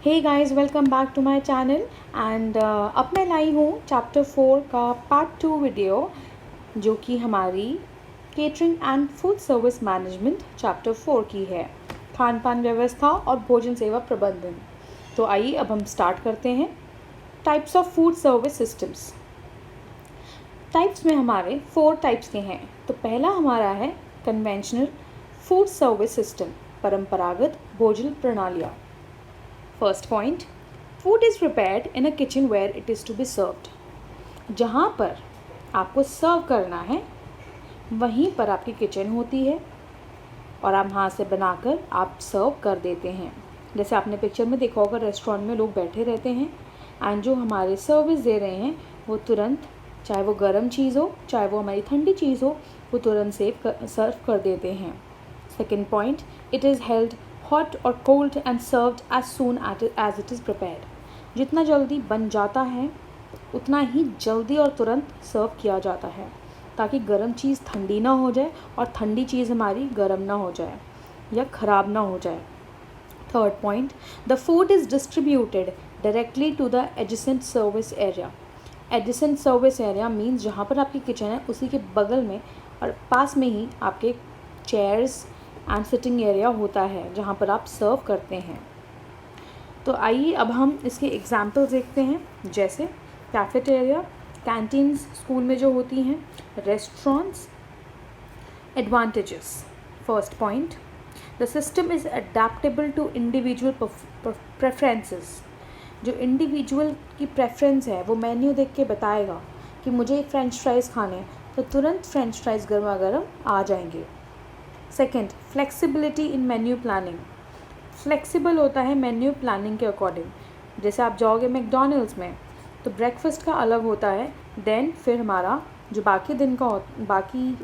Hey guys, welcome back to my channel and अब मैं लाई हूँ चैप्टर 4 का पार्ट 2 वीडियो जो कि हमारी catering and food service management chapter 4 की है, खान पान व्यवस्था और भोजन सेवा प्रबंधन। तो आइए अब हम स्टार्ट करते हैं। Types of food service systems. Types में हमारे 4 टाइप्स के हैं। तो पहला हमारा है कन्वेंशनल फूड सर्विस सिस्टम, परंपरागत भोजन प्रणालियाँ। First point, food is prepared in a kitchen where it is to be served. जहाँ पर आपको सर्व करना है वहीं पर आपकी किचन होती है और आप वहाँ से बनाकर आप सर्व कर देते हैं। जैसे आपने पिक्चर में देखा होगा, रेस्टोरेंट में लोग बैठे रहते हैं एंड जो हमारे सर्विस दे रहे हैं वो तुरंत, चाहे वो गर्म चीज़ हो चाहे वो हमारी ठंडी चीज़ हो, वो तुरंत सर्व कर देते हैं। Second point, it is held hot और cold and served as soon as it is prepared. जितना जल्दी बन जाता है उतना ही जल्दी और तुरंत सर्व किया जाता है ताकि गर्म चीज़ ठंडी ना हो जाए और ठंडी चीज़ हमारी गर्म ना हो जाए या ख़राब ना हो जाए। Third point, the food is distributed directly to the adjacent service area. Adjacent service area means जहाँ पर आपकी किचन है उसी के बगल में और पास में ही आपके चेयर्स एंड सिटिंग एरिया होता है जहाँ पर आप सर्व करते हैं। तो आइए अब हम इसके एग्जाम्पल्स देखते हैं, जैसे कैफेटेरिया, कैंटीन्स स्कूल में जो होती हैं, restaurants. Advantages. First point, the system is adaptable to individual preferences. जो इंडिविजुअल की प्रेफरेंस है वो मेन्यू देख के बताएगा कि मुझे फ्रेंच फ्राइज़ खाने हैं तो तुरंत फ्रेंच फ्राइज़ गर्मा गर्म आ जाएंगे। सेकेंड, फ्लेक्सिबिलिटी इन मेन्यू प्लानिंग। फ्लेक्सिबल होता है मेन्यू प्लानिंग के अकॉर्डिंग। जैसे आप जाओगे मैकडॉनल्ड्स में तो ब्रेकफास्ट का अलग होता है, देन फिर हमारा जो बाकी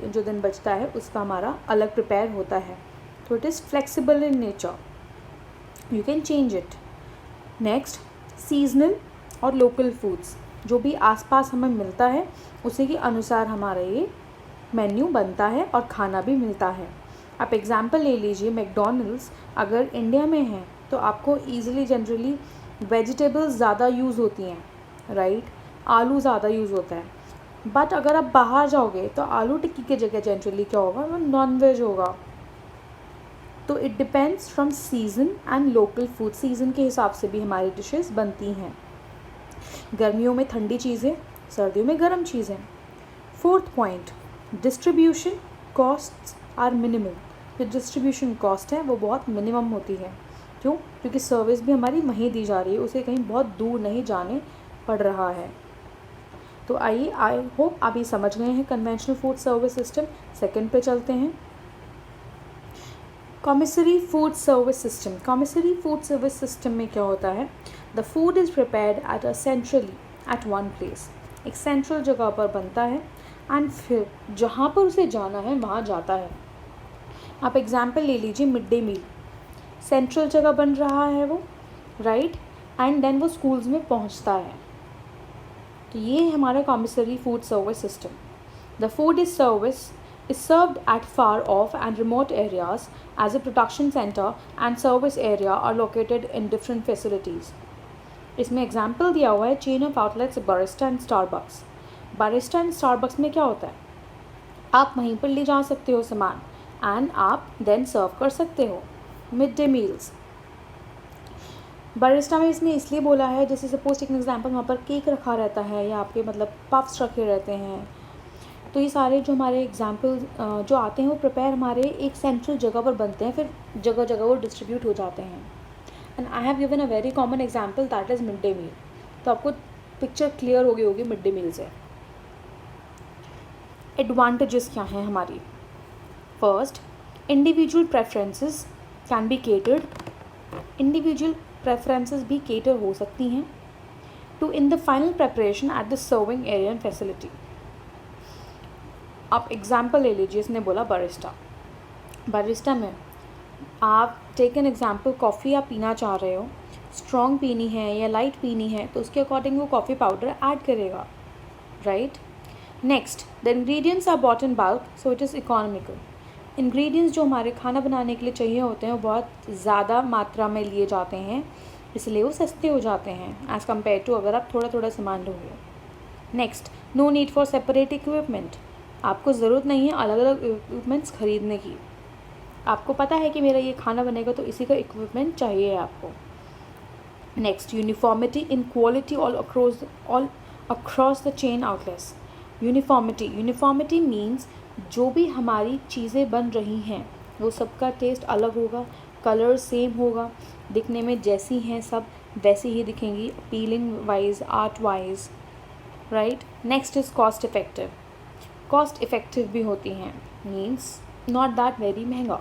जो दिन बचता है उसका हमारा अलग प्रिपेयर होता है। तो it is flexible in nature, you can change it. Next, seasonal और लोकल फूड्स। जो भी आसपास हमें मिलता है उसी के अनुसार हमारा ये मेन्यू बनता है और खाना भी मिलता है। आप एग्ज़ाम्पल ले लीजिए, मैकडॉनल्ड्स अगर इंडिया में है तो आपको ईज़िली जनरली वेजिटेबल्स ज़्यादा यूज़ होती हैं, राइट, आलू ज़्यादा यूज़ होता है। बट अगर आप बाहर जाओगे तो आलू टिक्की की जगह जनरली क्या होगा, वो नॉन वेज होगा। तो it depends from season and local food. Season के हिसाब से भी हमारी डिशेस बनती हैं। गर्मियों में ठंडी चीज़ें, सर्दियों में गर्म चीज़ें। Fourth point, distribution costs are minimum. जो डिस्ट्रीब्यूशन कॉस्ट है वो बहुत मिनिमम होती है। क्यों? क्योंकि सर्विस भी हमारी वहीं दी जा रही है, उसे कहीं बहुत दूर नहीं जाने पड़ रहा है। तो आइए, आई होप आप ये समझ गए हैं conventional food service system. Second पे चलते हैं, commissary food service system. Commissary food service system में क्या होता है, the food is prepared at a centrally at one place. एक सेंट्रल जगह पर बनता है एंड फिर जहाँ पर उसे जाना है वहाँ जाता है। आप एग्जाम्पल ले लीजिए, मिड डे मील सेंट्रल जगह बन रहा है वो, राइट, एंड देन वो स्कूल्स में पहुँचता है। तो ये हमारा commissary food service system. The food is served at far off and remote areas as a production center and service area are located in different facilities. इसमें एग्जाम्पल दिया हुआ है chain of outlets barista and Starbucks. Barista and Starbucks में क्या होता है, आप वहीं पर ले जा सकते हो सामान एंड आप देन सर्व कर सकते हो मिड डे मील्स। बारिस्टा में इसने इसलिए बोला है, जैसे सपोज टेक एन एग्जाम्पल, वहाँ पर केक रखा रहता है या आपके मतलब पफ्स रखे रहते हैं। तो ये सारे जो हमारे एग्जाम्पल जो आते हैं वो प्रिपेयर हमारे एक सेंट्रल जगह पर बनते हैं, फिर जगह जगह वो डिस्ट्रीब्यूट हो जाते हैं। And I have given a very common example, that is mid day meal. तो आपको पिक्चर क्लियर हो गई होगी मिड डे मील से। एडवांटेजेस क्या हैं हमारी। First, individual preferences can be catered. Individual preferences भी केटर हो सकती हैं to in the final preparation at the serving area and facility. आप एग्जाम्पल ले लीजिए, इसने बोला बारिस्टा। बारिस्टा में आप टेक एन एग्जाम्पल, कॉफ़ी आप पीना चाह रहे हो, स्ट्रॉन्ग पीनी है या लाइट पीनी है, तो उसके अकॉर्डिंग वो कॉफ़ी पाउडर ऐड करेगा, right. Next, the ingredients are bought in bulk so it is economical. Ingredients जो हमारे खाना बनाने के लिए चाहिए होते हैं वो बहुत ज़्यादा मात्रा में लिए जाते हैं इसलिए वो सस्ते हो जाते हैं एज़ कम्पेयर टू अगर आप थोड़ा थोड़ा सामान लोगे। Next, no need for separate equipment. आपको ज़रूरत नहीं है अलग अलग इक्विपमेंट्स खरीदने की। आपको पता है कि मेरा ये खाना बनेगा तो इसी का इक्विपमेंट चाहिए आपको। Next, uniformity in quality all across the chain outlets. Uniformity means जो भी हमारी चीज़ें बन रही हैं वो सबका टेस्ट अलग होगा, कलर सेम होगा, दिखने में जैसी हैं सब वैसी ही दिखेंगी, appealing wise, art wise, right. Next is cost effective. Cost effective भी होती हैं, मीन्स नॉट दैट वेरी महंगा।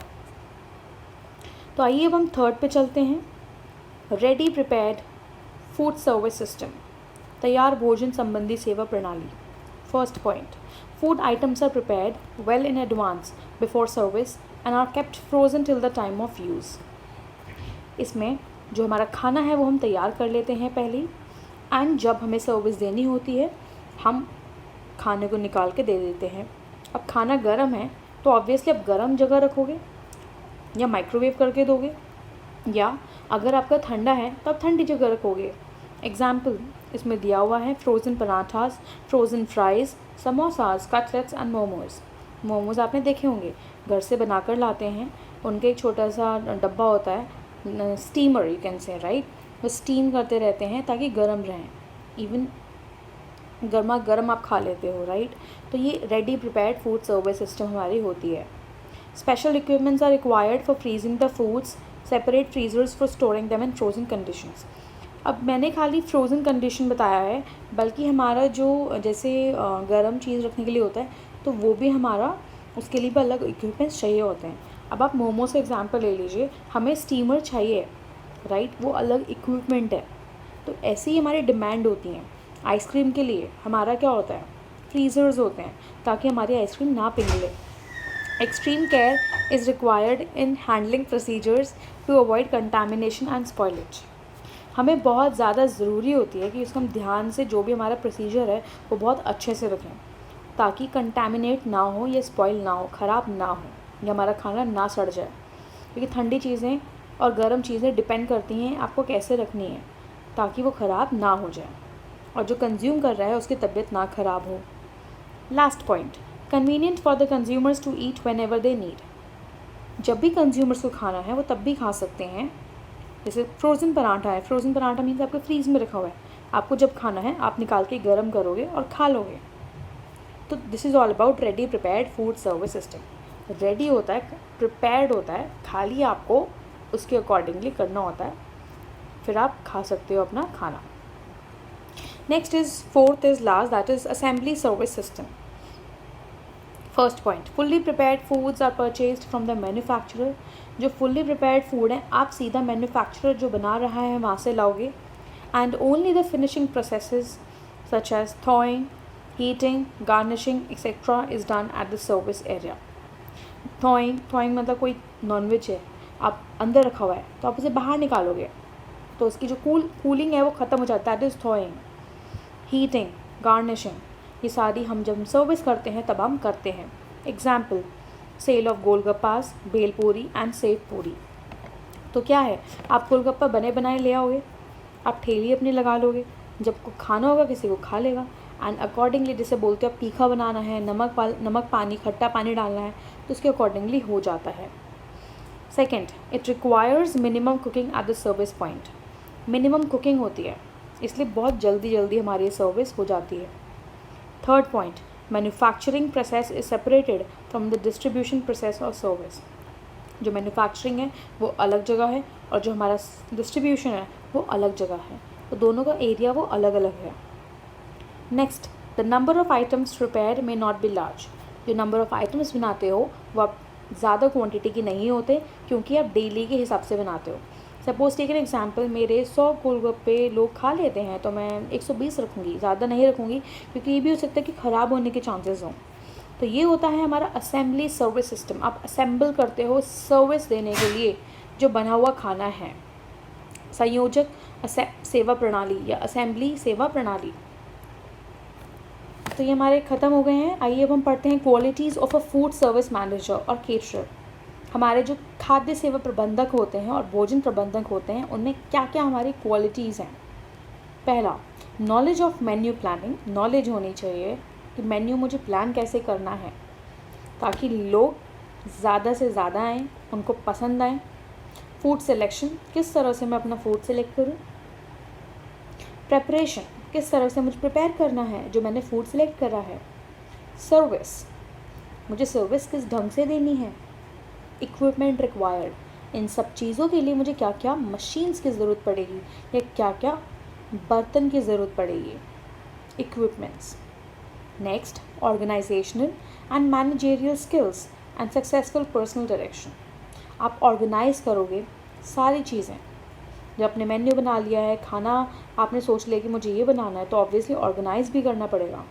तो आइए अब हम थर्ड पे चलते हैं, ready prepared food service system, तैयार भोजन संबंधी सेवा प्रणाली। First point, food items are prepared well in advance before service and are kept frozen till the time of use. इसमें जो हमारा खाना है वो हम तैयार कर लेते हैं पहले, एंड जब हमें सर्विस देनी होती है हम खाने को निकाल के दे देते हैं। अब खाना गर्म है तो ऑब्वियसली आप गर्म जगह रखोगे या माइक्रोवेव करके दोगे, या अगर आपका ठंडा है तो आप ठंडी जगह रखोगे। एग्जाम्पल इसमें दिया हुआ है frozen parathas, frozen fries, samosas, cutlets and momos. Momos आपने देखे होंगे, घर से बनाकर लाते हैं, उनके एक छोटा सा डब्बा होता है, steamer you can say, right. वो स्टीम करते रहते हैं ताकि गर्म रहें, इवन गर्मा गर्म आप खा लेते हो, राइट। तो ये ready prepared food service system हमारी होती है। Special equipments are required for freezing the foods, separate freezers for storing them in frozen conditions. अब मैंने खाली फ्रोज़न कंडीशन बताया है, बल्कि हमारा जो जैसे गर्म चीज़ रखने के लिए होता है तो वो भी हमारा उसके लिए भी अलग इक्विपमेंट्स चाहिए होते हैं। अब आप मोमोज़ का एग्जांपल ले लीजिए, हमें स्टीमर चाहिए, राइट, वो अलग इक्विपमेंट है। तो ऐसी ही हमारी डिमांड होती हैं। आइसक्रीम के लिए हमारा क्या होता है, फ्रीज़र्स होते हैं ताकि हमारी आइसक्रीम ना पिघले। Extreme care is required in handling procedures to avoid contamination and spoilage. हमें बहुत ज़्यादा ज़रूरी होती है कि उसका हम ध्यान से जो भी हमारा प्रोसीजर है वो बहुत अच्छे से रखें ताकि कंटामिनेट ना हो या स्पॉइल ना हो, ख़राब ना हो या हमारा खाना ना सड़ जाए। क्योंकि ठंडी चीज़ें और गर्म चीज़ें डिपेंड करती हैं आपको कैसे रखनी है ताकि वो ख़राब ना हो जाए और जो कंज्यूम कर रहा है उसकी तबीयत ना ख़राब हो। Last point, convenient for the consumers to eat whenever they need. जब भी कंज्यूमर्स को खाना है वो तब भी खा सकते हैं। जैसे फ्रोज़न पराठा है, फ्रोज़न पराठा मीन्स आपके फ्रीज में रखा हुआ है, आपको जब खाना है आप निकाल के गर्म करोगे और खा लोगे। तो this is all about ready prepared food service system. Ready होता है, प्रिपेयर्ड होता है, खाली आपको उसके अकॉर्डिंगली करना होता है, फिर आप खा सकते हो अपना खाना। Next is fourth is last, that is assembly service system. First point, fully prepared foods are purchased from the manufacturer. जो फुल्ली प्रिपेयर्ड फूड है आप सीधा मैन्युफैक्चरर जो बना रहा है वहाँ से लाओगे, and only the finishing processes such as thawing, heating, garnishing etcetera is done at the service area. Thawing मतलब कोई नॉनवेज है आप अंदर रखा हुआ है तो आप उसे बाहर निकालोगे तो उसकी जो कूलिंग है वो ख़त्म हो जाता है, दैट इज़ थॉइंग। हीटिंग, गार्निशिंग, ये सारी हम जब सर्विस करते हैं तब हम करते हैं। Example, sale of golgappas, bhelpuri and sev puri. तो क्या है, आप गोलगप्पा बने बनाए ले आओगे, आप ठेली अपनी लगा लोगे, जब को खाना होगा किसी को खा लेगा, एंड अकॉर्डिंगली जैसे बोलते हो आप तीखा बनाना है, नमक पानी, खट्टा पानी डालना है तो उसके अकॉर्डिंगली हो जाता है। Second, it requires minimum cooking eight the service point. Minimum cooking होती है इसलिए बहुत जल्दी हमारी सर्विस हो जाती है। Third point, manufacturing process is separated from the distribution process और सर्विस। जो मैन्युफैक्चरिंग है वो अलग जगह है और जो हमारा डिस्ट्रीब्यूशन है वो अलग जगह है, तो दोनों का एरिया वो अलग अलग है। Next, the number of items prepared may not be large. जो नंबर ऑफ़ आइटम्स बनाते हो वो आप ज़्यादा क्वांटिटी की नहीं होते क्योंकि आप डेली के हिसाब से बनाते हो। सपोज़ टेक एन एग्जाम्पल, मेरे 100 गोलगप्पे लोग खा लेते हैं तो मैं 120 रखूँगी, ज़्यादा नहीं रखूँगी क्योंकि ये भी हो सकता है कि ख़राब होने के चांसेस हों। तो ये होता है हमारा असेंबली सर्विस सिस्टम। आप असेंबल करते हो सर्विस देने के लिए जो बना हुआ खाना है। संयोजक सेवा प्रणाली या असेंबली सेवा प्रणाली। तो ये हमारे ख़त्म हो गए हैं। आइए अब हम पढ़ते हैं qualities of a food service manager और केटरर। हमारे जो खाद्य सेवा प्रबंधक होते हैं और भोजन प्रबंधक होते हैं उनमें क्या क्या हमारी क्वालिटीज़ हैं। पहला, knowledge of menu planning, knowledge होनी चाहिए कि मेन्यू मुझे प्लान कैसे करना है ताकि लोग ज़्यादा से ज़्यादा आएँ, उनको पसंद आए। फूड सिलेक्शन, किस तरह से मैं अपना फूड सिलेक्ट करूँ। प्रेपरेशन, किस तरह से मुझे प्रिपेयर करना है जो मैंने फूड सिलेक्ट करा है। सर्विस, मुझे सर्विस किस ढंग से देनी है। इक्विपमेंट रिक्वायर्ड, इन सब चीज़ों के लिए मुझे क्या क्या मशीन्स की ज़रूरत पड़ेगी या क्या क्या बर्तन की ज़रूरत पड़ेगी। Equipments. Next, organisational and managerial skills and successful personal direction. आप ऑर्गेनाइज करोगे सारी चीज़ें। जब आपने मेन्यू बना लिया है, खाना आपने सोच लिया कि मुझे ये बनाना है, तो ऑब्वियसली ऑर्गेनाइज भी करना पड़ेगा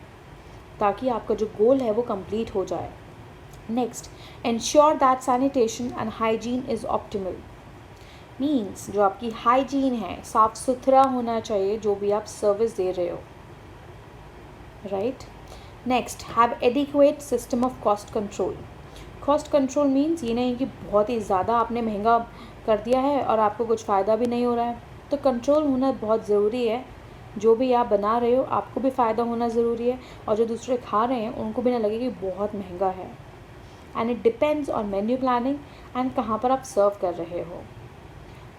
ताकि आपका जो गोल है वो कंप्लीट हो जाए। Next, ensure that sanitation and hygiene is optimal. Means जो आपकी हाइजीन है, साफ़ सुथरा होना चाहिए जो भी आप सर्विस दे रहे हो, right. Next, have adequate system of cost control. Cost control means ये नहीं कि बहुत ही ज़्यादा आपने महंगा कर दिया है और आपको कुछ फ़ायदा भी नहीं हो रहा है, तो कंट्रोल होना बहुत ज़रूरी है। जो भी आप बना रहे हो आपको भी फ़ायदा होना ज़रूरी है और जो दूसरे खा रहे हैं उनको भी ना लगे कि बहुत महंगा है। And it depends on menu planning and कहाँ पर आप सर्व कर रहे हो।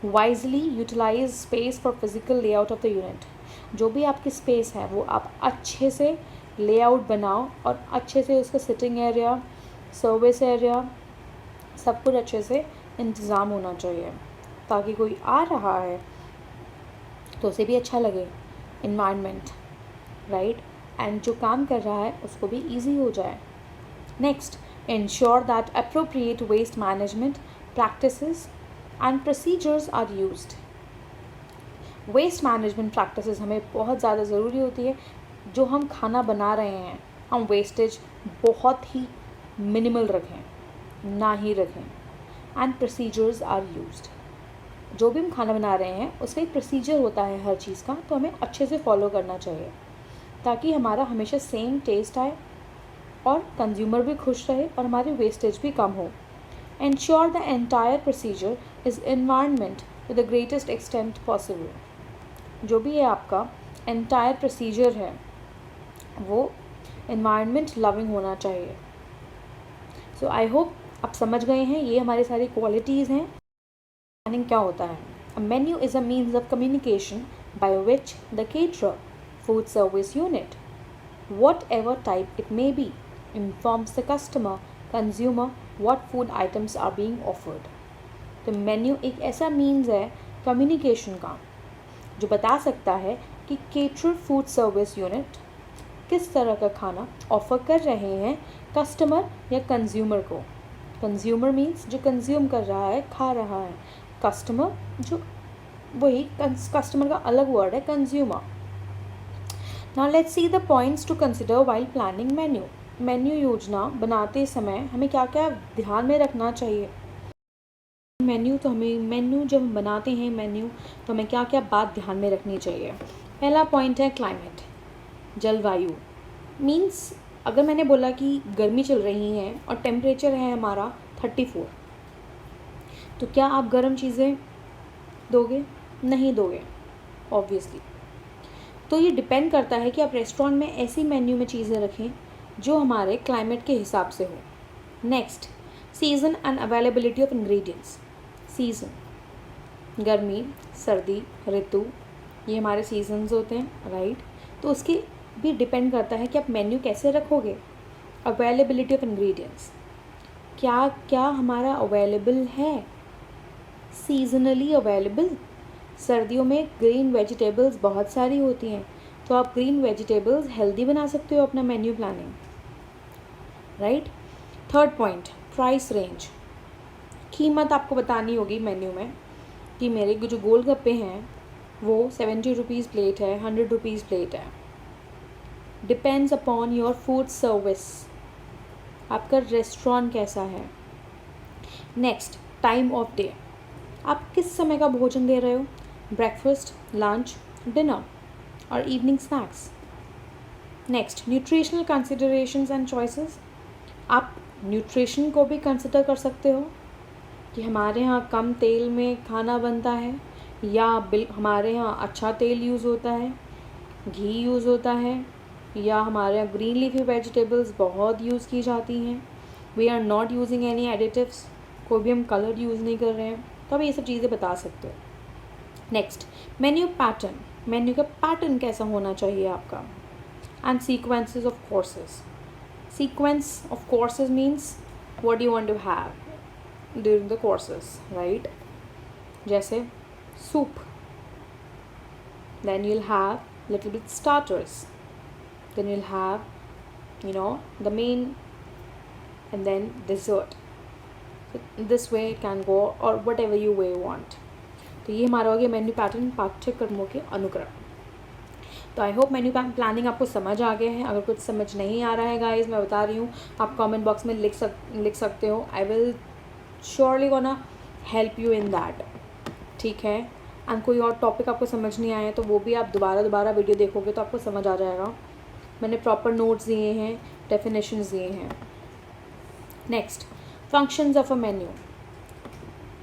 Wisely utilise space for physical layout of the unit. जो भी आपकी स्पेस है वो आप अच्छे से लेआउट बनाओ और अच्छे से उसका सिटिंग एरिया, सर्विस एरिया, सब कुछ अच्छे से इंतज़ाम होना चाहिए ताकि कोई आ रहा है तो उसे भी अच्छा लगे, इन्वायरमेंट, राइट, एंड जो काम कर रहा है उसको भी ईजी हो जाए। Next, ensure that appropriate waste management practices and procedures are used. Waste management practices हमें बहुत ज़्यादा ज़रूरी होती है। जो हम खाना बना रहे हैं हम वेस्टेज बहुत ही मिनिमल रखें, ना ही रखें। एंड प्रोसीजर्स आर यूज्ड, जो भी हम खाना बना रहे हैं उसका एक प्रोसीजर होता है हर चीज़ का, तो हमें अच्छे से फॉलो करना चाहिए ताकि हमारा हमेशा सेम टेस्ट आए और कंज्यूमर भी खुश रहे और हमारी वेस्टेज भी कम हो। Ensure the entire procedure is environment to the greatest extent possible. जो भी है आपका एंटायर प्रोसीजर है वो एनवायरनमेंट लविंग होना चाहिए। सो आई होप आप समझ गए हैं, ये हमारी सारी क्वालिटीज़ हैं। प्लानिंग क्या होता है? अ menu is a means of communication by which the caterer, food service unit, whatever type it may be, informs the customer, consumer what food items are being offered. तो मेन्यू एक ऐसा means है communication का जो बता सकता है कि केटरर फूड सर्विस यूनिट किस तरह का खाना ऑफ़र कर रहे हैं कस्टमर या कंज्यूमर को। कंज्यूमर मीन्स जो कंज्यूम कर रहा है, खा रहा है। कस्टमर जो वही कस्टमर का अलग वर्ड है consumer. Now let's see the points to consider while planning menu. Menu योजना बनाते समय हमें क्या क्या ध्यान में रखना चाहिए। मेन्यू जब हम बनाते हैं मेन्यू तो हमें क्या क्या बात ध्यान में रखनी चाहिए। पहला पॉइंट है क्लाइमेट, जलवायु। मीन्स अगर मैंने बोला कि गर्मी चल रही है और टेम्परेचर है हमारा 34, तो क्या आप गर्म चीज़ें दोगे? नहीं दोगे ऑब्वियसली। तो ये डिपेंड करता है कि आप रेस्टोरेंट में ऐसी मेन्यू में चीज़ें रखें जो हमारे क्लाइमेट के हिसाब से हो। Next, season and availability of ingredients. Season, गर्मी, सर्दी, ऋतु, ये हमारे सीजन्स होते हैं, राइट। तो उसके भी डिपेंड करता है कि आप मेन्यू कैसे रखोगे। अवेलेबिलिटी ऑफ इंग्रेडिएंट्स, क्या क्या हमारा अवेलेबल है, सीजनली अवेलेबल। सर्दियों में ग्रीन वेजिटेबल्स बहुत सारी होती हैं, तो आप ग्रीन वेजिटेबल्स हेल्दी बना सकते हो अपना menu planning, right. Third point, price range. कीमत आपको बतानी होगी मेन्यू में कि मेरे जो गोलगप्पे हैं वो 70 रुपीज़ प्लेट है, 100 रुपीज़ प्लेट है। Depends upon your food service, आपका रेस्टोरेंट कैसा है। नेक्स्ट, टाइम ऑफ डे, आप किस समय का भोजन दे रहे हो, ब्रेकफास्ट, लंच, डिनर और evening snacks. Next, nutritional considerations and choices, आप न्यूट्रिशन को भी कंसिडर कर सकते हो कि हमारे यहाँ कम तेल में खाना बनता है या हमारे यहाँ अच्छा तेल यूज़ होता है, घी यूज़ होता है, या हमारे यहाँ ग्रीन लीफी वेजिटेबल्स बहुत यूज़ की जाती हैं। We are not using any additives, कोई भी हम कलर यूज़ नहीं कर रहे हैं, तो आप ये सब चीज़ें बता सकते हो। नेक्स्ट, मेन्यू पैटर्न, मेन्यू का पैटर्न कैसा होना चाहिए आपका। And sequences of courses, sequence of courses means what you want to have during the courses, right. जैसे soup, then you'll have little bit starters, then you'll have the main, and then dessert. So this way it can go, or whatever you way want. तो ये हमारा हो गया menu pattern, पाठ्यक्रमों के अनुक्रम। तो आई होप मेन्यू प्लानिंग आपको समझ आ गया है। अगर कुछ समझ नहीं आ रहा है गाइस, मैं बता रही हूँ, आप कमेंट बॉक्स में लिख सकते हो। I will surely gonna help you in that, ठीक है। एंड कोई और टॉपिक आपको समझ नहीं आया तो वो भी आप दोबारा वीडियो देखोगे तो आपको समझ आ जाएगा। मैंने प्रॉपर नोट्स दिए हैं, डेफिनेशंस दिए हैं। Next, functions of a menu.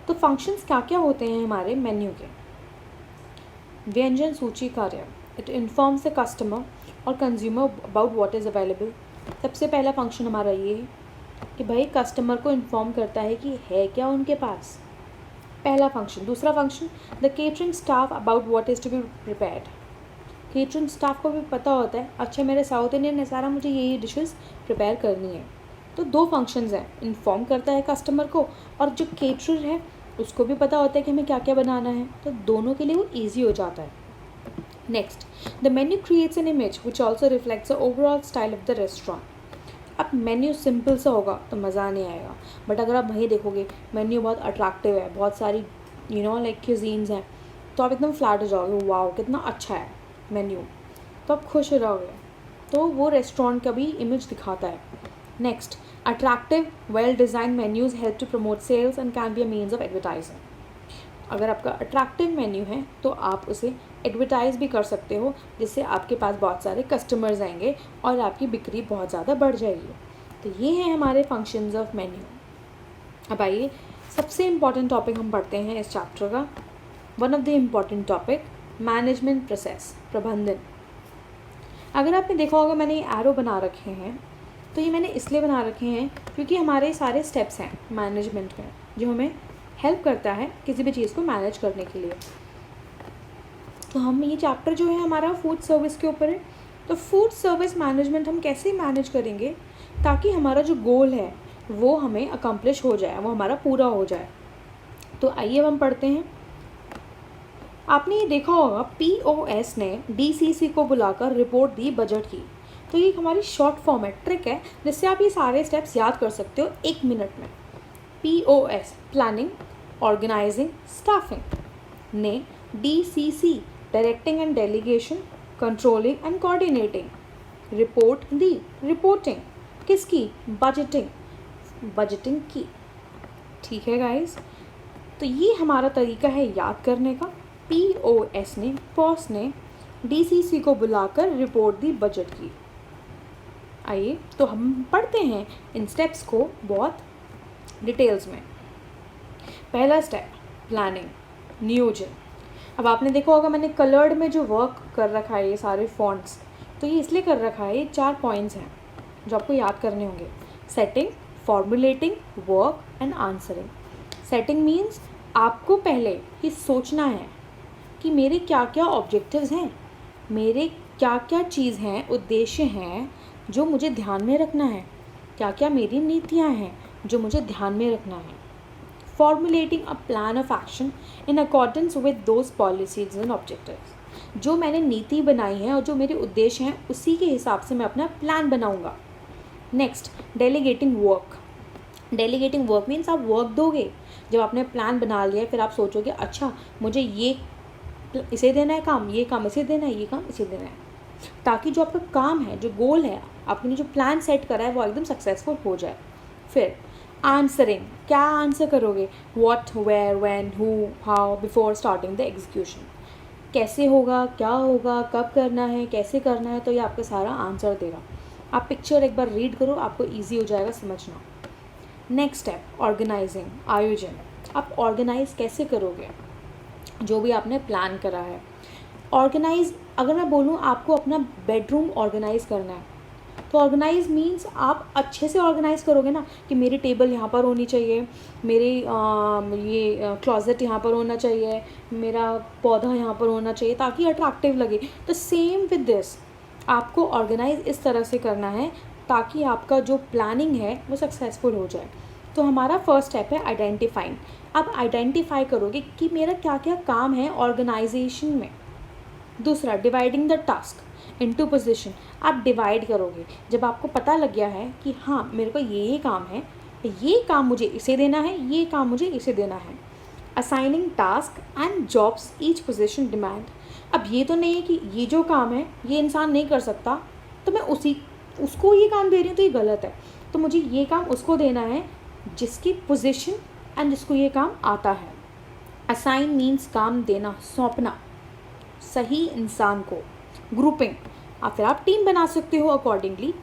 तो फंक्शंस क्या क्या होते हैं हमारे मेन्यू के। व्यंजन सूची कार्य, इट इन्फॉर्म्स द कस्टमर और consumer about what is available. सबसे पहला फंक्शन हमारा ये है कि भाई कस्टमर को इन्फॉर्म करता है कि है क्या उनके पास, पहला फंक्शन। दूसरा function, the catering staff about what is to be prepared. Catering staff को भी पता होता है, अच्छा मेरे साउथ इंडियन है सारा, मुझे यही डिशेस प्रिपेयर करनी है। तो दो फंक्शंस हैं, इन्फॉर्म करता है कस्टमर को, और जो केटरर है उसको भी पता होता है कि हमें क्या क्या बनाना है, तो दोनों के लिए वो ईजी हो जाता है। Next, the menu creates an image which also reflects the overall style of the restaurant. अब मेन्यू सिंपल सा होगा तो मज़ा नहीं आएगा, बट अगर आप वहीं देखोगे मेन्यू बहुत अट्रैक्टिव है, बहुत सारी लाइक क्यूजीन्स हैं, तो आप एकदम फ्लैट हो जाओगे, वाओ कितना अच्छा है मेन्यू, तो आप खुश हो जाओगे। तो वो रेस्टोरेंट का भी इमेज दिखाता है। Next, attractive well design menus help to promote sales and can be a means of advertising. अगर आपका अट्रैक्टिव मेन्यू है तो आप उसे एडवर्टाइज़ भी कर सकते हो, जिससे आपके पास बहुत सारे कस्टमर्स आएंगे और आपकी बिक्री बहुत ज़्यादा बढ़ जाएगी। तो ये हैं हमारे फंक्शंस ऑफ मेन्यू। अब आइए सबसे इम्पॉर्टेंट टॉपिक हम पढ़ते हैं इस चैप्टर का, one of the important topic, management process, प्रबंधन। अगर आपने देखा होगा मैंने ये एरो बना रखे हैं, तो ये मैंने इसलिए बना रखे हैं क्योंकि हमारे सारे स्टेप्स हैं मैनेजमेंट में जो हमें हेल्प करता है किसी भी चीज़ को मैनेज करने के लिए। तो हम ये चैप्टर जो है हमारा फूड सर्विस के ऊपर है। तो फूड सर्विस मैनेजमेंट हम कैसे मैनेज करेंगे ताकि हमारा जो गोल है वो हमें अकम्प्लिश हो जाए, वो हमारा पूरा हो जाए। तो आइए हम पढ़ते हैं। आपने ये देखा होगा POS ने DCC को बुलाकर रिपोर्ट दी बजट की। तो ये हमारी शॉर्ट फॉर्म है, ट्रिक है, जिससे आप ये सारे स्टेप्स याद कर सकते हो 1 मिनट में। POS प्लानिंग, ऑर्गेनाइजिंग, स्टाफिंग ने DCC directing and delegation, controlling and coordinating report the. Reporting किसकी? बजटिंग की। ठीक है गाइस, तो ये हमारा तरीका है याद करने का। POS ने DCC को बुलाकर रिपोर्ट दी बजट की। आइए तो हम पढ़ते हैं इन स्टेप्स को बहुत डिटेल्स में। पहला स्टेप, प्लानिंग, नियोजन। अब आपने देखा होगा मैंने कलर्ड में जो वर्क कर रखा है, ये सारे फॉन्ट्स, तो ये इसलिए कर रखा है, ये 4 पॉइंट्स हैं जो आपको याद करने होंगे। Setting, formulating, work and answering. Setting means आपको पहले ये सोचना है कि मेरे क्या क्या ऑब्जेक्टिव्स हैं, मेरे क्या क्या चीज़ हैं, उद्देश्य हैं जो मुझे ध्यान में रखना है, क्या क्या मेरी नीतियाँ हैं जो मुझे ध्यान में रखना है। Formulating a plan of action in accordance with those policies and objectives. जो मैंने नीति बनाई है और जो मेरे उद्देश्य हैं उसी के हिसाब से मैं अपना प्लान बनाऊँगा। Next, delegating work. Delegating work means आप वर्क दोगे। जब आपने प्लान बना लिया फिर आप सोचोगे अच्छा मुझे ये इसे देना है काम, ये काम इसे देना है, ये काम इसे देना है, ताकि जो आपका काम है, जो गोल है, आपने जो प्लान सेट करा है वो एकदम सक्सेसफुल हो जाए। फिर आंसरिंग, क्या आंसर करोगे? What, where, when, who, how before starting the execution. कैसे होगा, क्या होगा, कब करना है, कैसे करना है, तो ये आपका सारा आंसर देगा। आप पिक्चर एक बार रीड करो, आपको ईजी हो जाएगा समझना। नेक्स्ट स्टेप, ऑर्गेनाइजिंग, आयोजन। आप ऑर्गेनाइज कैसे करोगे जो भी आपने प्लान करा है। ऑर्गेनाइज, अगर मैं बोलूँ आपको अपना बेडरूम ऑर्गेनाइज करना है, तो ऑर्गेनाइज मीन्स आप अच्छे से ऑर्गेनाइज करोगे ना, कि मेरी टेबल यहाँ पर होनी चाहिए, मेरी ये क्लॉजेट यहाँ पर होना चाहिए, मेरा पौधा यहाँ पर होना चाहिए, ताकि अट्रैक्टिव लगे। तो सेम विद दिस, आपको ऑर्गेनाइज इस तरह से करना है ताकि आपका जो प्लानिंग है वो सक्सेसफुल हो जाए। तो हमारा फर्स्ट स्टेप है आइडेंटिफाइंग। आप आइडेंटिफाई करोगे कि मेरा क्या क्या काम है ऑर्गेनाइजेशन में। दूसरा, dividing the task into position. आप डिवाइड करोगे जब आपको पता लग गया है कि हाँ मेरे को ये काम है, ये काम मुझे इसे देना है, ये काम मुझे इसे देना है। Assigning task and jobs each position demand. अब ये तो नहीं है कि ये जो काम है ये इंसान नहीं कर सकता तो मैं उसको ये काम दे रही हूँ, तो ये गलत है। तो मुझे ये काम उसको देना है जिसकी पोजीशन एंड जिसको ये काम आता है। असाइन मीन्स काम देना, सौंपना सही इंसान को। ग्रुपिंग, फिर आप टीम बना सकते हो अकॉर्डिंगली,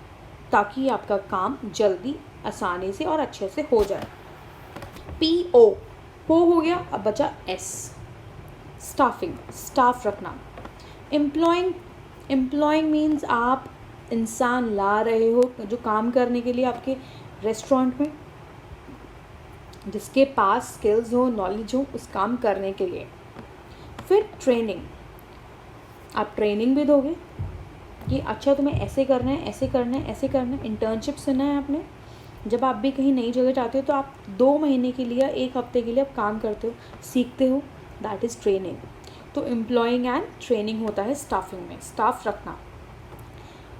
ताकि आपका काम जल्दी, आसानी से और अच्छे से हो जाए। PO, पो हो गया, अब बचा S, स्टाफिंग, स्टाफ रखना। एम्प्लॉइंग मीन्स आप इंसान ला रहे हो जो काम करने के लिए आपके रेस्टोरेंट में, जिसके पास स्किल्स हो, नॉलेज हो उस काम करने के लिए। फिर ट्रेनिंग, आप ट्रेनिंग भी दोगे कि अच्छा तुम्हें ऐसे करना है, ऐसे करना है, ऐसे करना है। इंटर्नशिप सुना है आपने, जब आप भी कहीं नई जगह जाते हो तो आप 2 महीने के लिए, 1 हफ्ते के लिए आप काम करते हो, सीखते हो, दैट इज़ ट्रेनिंग। तो एम्प्लॉइंग एंड ट्रेनिंग होता है स्टाफिंग में, स्टाफ रखना।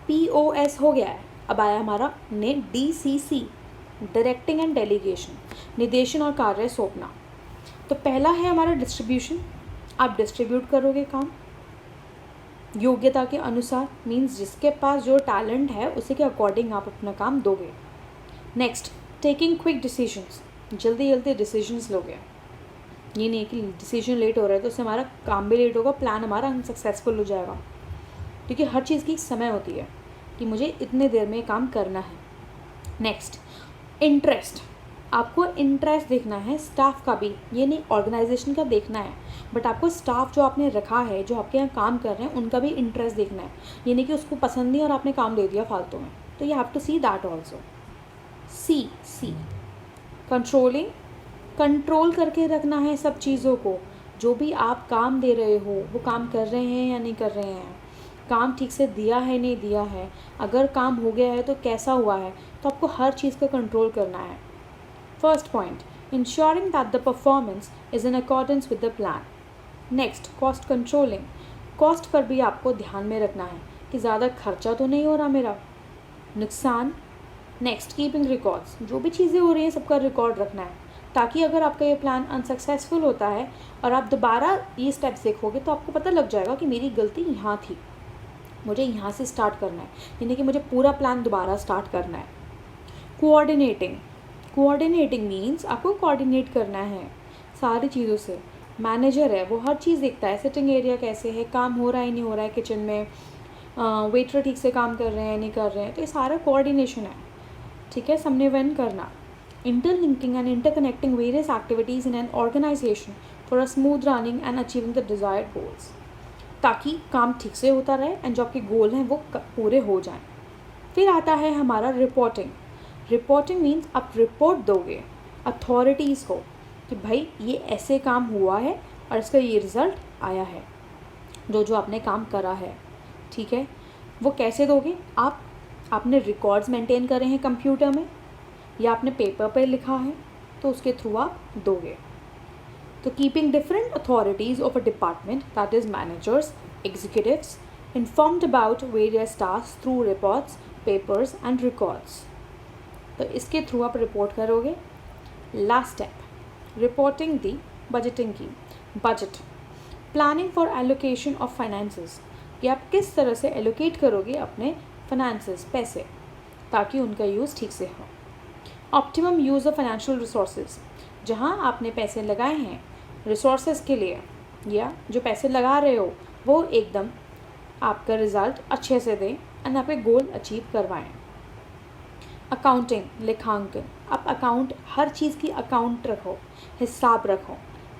POS हो गया है। अब आया हमारा DCC, डायरेक्टिंग एंड डेलीगेशन, निर्देशन और कार्य सौंपना। तो पहला है हमारा डिस्ट्रीब्यूशन, आप डिस्ट्रीब्यूट करोगे काम योग्यता के अनुसार, मीन्स जिसके पास जो टैलेंट है उसी के अकॉर्डिंग आप अपना काम दोगे। नेक्स्ट, टेकिंग क्विक डिसीजंस, जल्दी जल्दी डिसीजंस लोगे। ये नहीं है कि डिसीजन लेट हो रहा है तो उससे हमारा काम भी लेट होगा, प्लान हमारा अनसक्सेसफुल हो जाएगा, क्योंकि हर चीज़ की एक समय होती है कि मुझे इतने देर में काम करना है। नेक्स्ट, इंटरेस्ट, आपको इंटरेस्ट देखना है स्टाफ का भी, ये नहीं ऑर्गेनाइजेशन का देखना है, बट आपको स्टाफ जो आपने रखा है, जो आपके यहाँ काम कर रहे हैं, उनका भी इंटरेस्ट देखना है। ये नहीं कि उसको पसंद नहीं और आपने काम दे दिया फालतू में, तो you have to see that also. C controlling, control करके रखना है सब चीज़ों को। जो भी आप काम दे रहे हो वो काम कर रहे हैं या नहीं कर रहे हैं, काम ठीक से दिया है नहीं दिया है, अगर काम हो गया है तो कैसा हुआ है, तो आपको हर चीज़ का कंट्रोल करना है। First point, ensuring that the performance is in accordance with the plan. Next, cost controlling, cost per भी आपको ध्यान में रखना है कि ज़्यादा खर्चा तो नहीं हो रहा मेरा, नुकसान। नेक्स्ट, कीपिंग रिकॉर्ड्स, जो भी चीज़ें हो रही हैं सबका रिकॉर्ड रखना है, ताकि अगर आपका ये प्लान अनसक्सेसफुल होता है और आप दोबारा ये स्टेप्स देखोगे तो आपको पता लग जाएगा कि मेरी गलती यहाँ थी, मुझे यहाँ से स्टार्ट करना है, यानी कि मुझे पूरा प्लान दोबारा स्टार्ट करना है। कोऑर्डिनेटिंग मीन्स आपको कोऑर्डिनेट करना है सारी चीज़ों से। मैनेजर है वो हर चीज़ देखता है, सिटिंग एरिया कैसे है, काम हो रहा है नहीं हो रहा है किचन में, वेटर ठीक से काम कर रहे हैं नहीं कर रहे हैं, तो ये सारा कोऑर्डिनेशन है, ठीक है, समन्वयन करना। Interlinking and interconnecting various activities in an organisation for a smooth running and achieving the desired goals, ताकि काम ठीक से होता रहे एंड जो आपके गोल हैं वो पूरे हो जाएं। फिर आता है हमारा रिपोर्टिंग मीन्स आप रिपोर्ट दोगे अथॉरिटीज़ को कि भाई ये ऐसे काम हुआ है और इसका ये रिज़ल्ट आया है, जो आपने काम करा है, ठीक है। वो कैसे दोगे आपने रिकॉर्ड्स मेंटेन करे हैं कंप्यूटर में या आपने पेपर पे लिखा है, तो उसके थ्रू आप दोगे। तो keeping different authorities of a department, that is managers, executives, informed about various task through reports, papers and records, तो इसके थ्रू आप रिपोर्ट करोगे। लास्ट स्टेप, रिपोर्टिंग दी बजटिंग की, budget, planning for allocation of finances, कि आप किस तरह से एलोकेट करोगे अपने फाइनेंसेस, पैसे, ताकि उनका यूज़ ठीक से हो। Optimum use of financial resources, जहाँ आपने पैसे लगाए हैं रिसोर्सेज के लिए या जो पैसे लगा रहे हो वो एकदम आपका रिज़ल्ट अच्छे से दें एंड आपके गोल अचीव करवाएं। अकाउंटिंग, लेखांकन। आप अकाउंट, हर चीज़ की अकाउंट रखो, हिसाब रखो,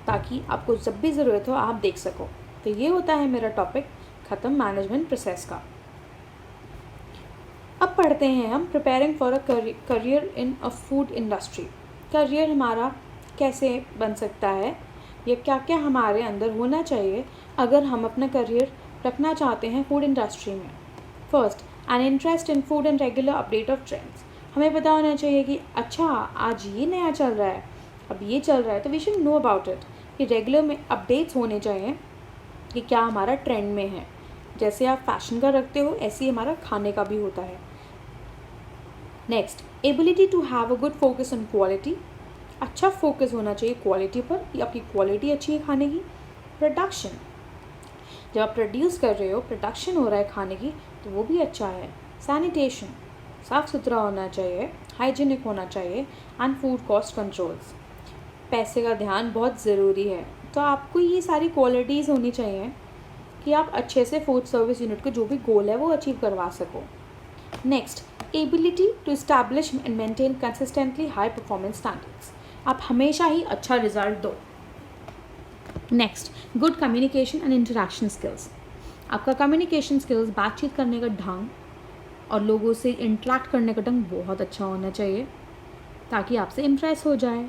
ताकि आपको जब भी ज़रूरत हो आप देख सको। तो ये होता है मेरा टॉपिक ख़त्म मैनेजमेंट प्रोसेस का। अब पढ़ते हैं हम preparing for a career in a food industry. Career हमारा कैसे बन सकता है, या क्या क्या हमारे अंदर होना चाहिए अगर हम अपना करियर रखना चाहते हैं फूड इंडस्ट्री में। First, an interest in food and regular update of trends. हमें पता होना चाहिए कि अच्छा आज ये नया चल रहा है, अब ये चल रहा है, तो we should know about it. कि रेगुलर में अपडेट्स होने चाहिए कि क्या हमारा ट्रेंड में है। जैसे आप फैशन का रखते हो ऐसे ही हमारा खाने का भी होता है। Next, ability to have a good focus on quality. अच्छा फोकस होना चाहिए क्वालिटी पर, कि आपकी क्वालिटी अच्छी है खाने की। प्रोडक्शन, जब आप प्रोड्यूस कर रहे हो, प्रोडक्शन हो रहा है खाने की, तो वो भी अच्छा है। सैनिटेशन, साफ़ सुथरा होना चाहिए, हाइजीनिक होना चाहिए। एंड फूड कॉस्ट कंट्रोल्स, पैसे का ध्यान बहुत ज़रूरी है। तो आपको ये सारी क्वालिटीज़ होनी चाहिए कि आप अच्छे से फूड सर्विस यूनिट को जो भी गोल है वो अचीव करवा सको। Next, ability to establish and maintain consistently high performance standards. आप हमेशा ही अच्छा रिजल्ट दो। Next, good communication and interaction skills. आपका कम्युनिकेशन स्किल्स, बातचीत करने का ढंग और लोगों से इंटरेक्ट करने का ढंग बहुत अच्छा होना चाहिए ताकि आपसे इम्प्रेस हो जाए।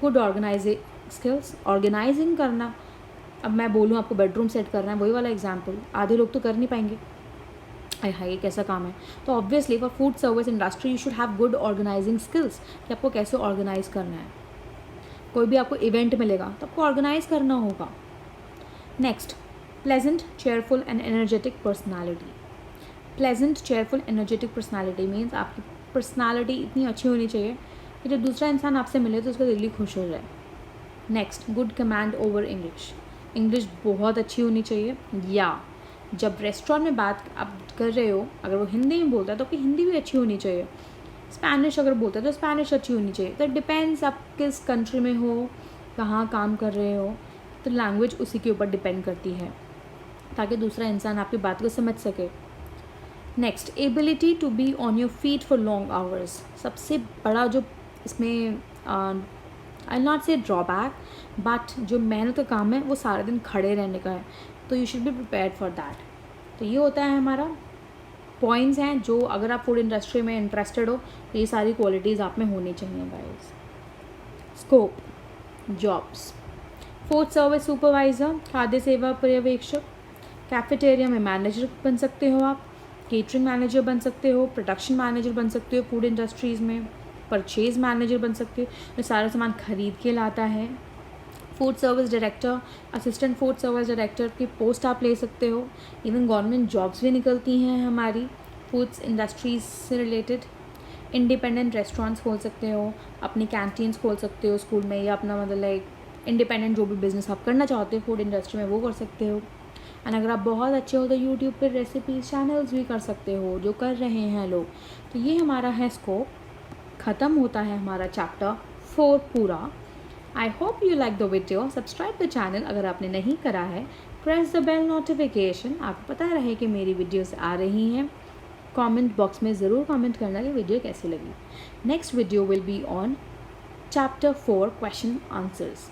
गुड ऑर्गेनाइजिंग स्किल्स, ऑर्गेनाइजिंग करना। अब मैं बोलूँ आपको बेडरूम सेट करना है, वही वाला एग्जाम्पल, आधे लोग तो कर नहीं पाएंगे। हाय ये कैसा काम है। तो obviously for food service industry you should have good organising skills, कि आपको कैसे ऑर्गेनाइज करना है। कोई भी आपको इवेंट मिलेगा तो आपको ऑर्गेनाइज करना होगा। Next, pleasant, cheerful and energetic personality. Pleasant, cheerful, energetic personality means आपकी पर्सनैलिटी इतनी अच्छी होनी चाहिए कि जब दूसरा इंसान आपसे मिले तो उसका दिल ही खुश हो जाए। Next, good command over English. English बहुत अच्छी होनी चाहिए, या जब रेस्टोरेंट में बात आप कर रहे हो, अगर वो हिंदी में बोलता है तो आपकी हिंदी भी अच्छी होनी चाहिए। स्पैनिश अगर बोलता है तो स्पैनिश अच्छी होनी चाहिए। तो डिपेंड्स आप किस कंट्री में हो, कहाँ काम कर रहे हो, तो लैंग्वेज उसी के ऊपर डिपेंड करती है ताकि दूसरा इंसान आपकी बात को समझ सके। Next, ability to be on your feet for long hours. सबसे बड़ा जो इसमें I not say drawback, but जो मेहनत का काम है वो सारे दिन खड़े रहने का है, तो you should be prepared for that. तो ये होता है हमारा पॉइंट्स हैं जो अगर आप फूड इंडस्ट्री में इंटरेस्टेड हो तो ये सारी क्वालिटीज़ आप में होनी चाहिए guys. Scope, jobs, food service supervisor, खाद्य सेवा पर्यवेक्षक, कैफेटेरिया में मैनेजर बन सकते हो आप, केटरिंग मैनेजर बन सकते हो, प्रोडक्शन मैनेजर बन सकते हो फूड इंडस्ट्रीज़ में, परचेज़ मैनेजर बन सकते हो जो सारा सामान खरीद के लाता है, food service director, assistant food service director की पोस्ट आप ले सकते हो। इवन गवर्नमेंट जॉब्स भी निकलती हैं हमारी फूड्स इंडस्ट्रीज से रिलेटेड। इंडिपेंडेंट रेस्टोरेंट्स खोल सकते हो, अपनी कैंटीन्स खोल सकते हो स्कूल में, या अपना मतलब लाइक इंडिपेंडेंट जो भी बिज़नेस आप करना चाहते हो फूड इंडस्ट्री में वो कर सकते हो। एंड अगर आप बहुत अच्छे हो तो यूट्यूब पर रेसिपीज चैनल्स भी कर सकते हो जो कर रहे हैं लोग। तो ये हमारा है स्कोप। ख़त्म होता है हमारा चैप्टर 4 पूरा। I hope you like the video. Subscribe the channel अगर आपने नहीं करा है। प्रेस द बेल नोटिफिकेशन, आपको पता रहे कि मेरी वीडियोस आ रही हैं। कमेंट बॉक्स में ज़रूर कमेंट करना कि वीडियो कैसी लगी। Next video will be on chapter 4 question answers.